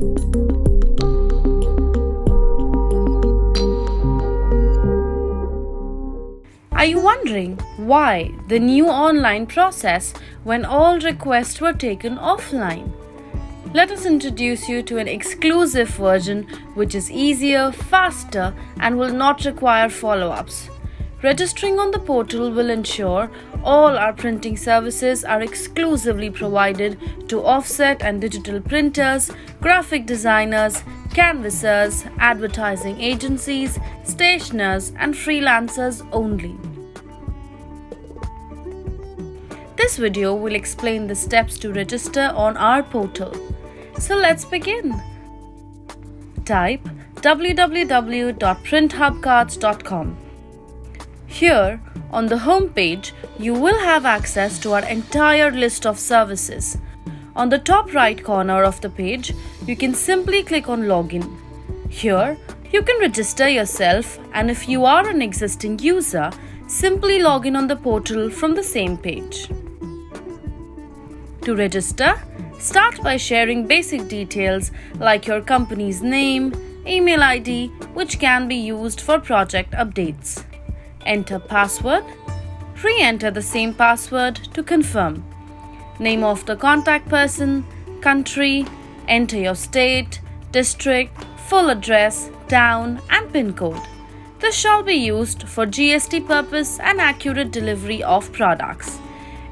Are you wondering why the new online process when all requests were taken offline? Let us introduce you to an exclusive version which is easier, faster, and will not require follow-ups. Registering on the portal will ensure all our printing services are exclusively provided to offset and digital printers, graphic designers, canvassers, advertising agencies, stationers, and freelancers only. This video will explain the steps to register on our portal. So let's begin. Type www.printhubcards.com. Here, on the home page, you will have access to our entire list of services. On the top right corner of the page, you can simply click on Login. Here, you can register yourself, and if you are an existing user, simply log in on the portal from the same page. To register, start by sharing basic details like your company's name, email ID, which can be used for project updates. Enter password. Re-enter the same password to confirm. Name of the contact person, country, enter your state, district, full address, town, and PIN code. This shall be used for GST purpose and accurate delivery of products.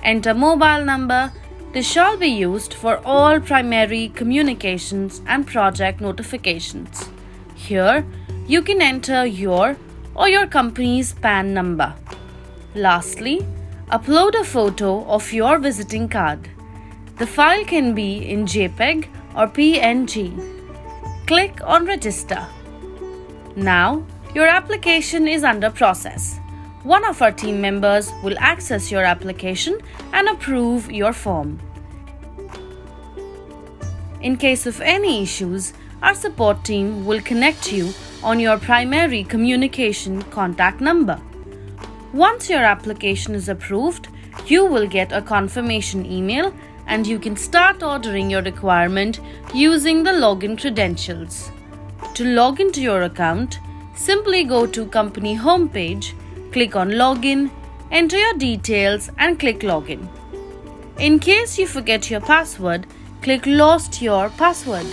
Enter mobile number. This shall be used for all primary communications and project notifications. Here, you can enter your or your company's PAN number. Lastly, upload a photo of your visiting card. The file can be in JPEG or PNG. Click on Register. Now, your application is under process. One of our team members will access your application and approve your form. In case of any issues, our support team will connect you on your primary communication contact number. Once your application is approved, you will get a confirmation email and you can start ordering your requirement using the login credentials. To log into your account, simply go to company homepage, click on Login, enter your details and click Login. In case you forget your password, click Lost your password.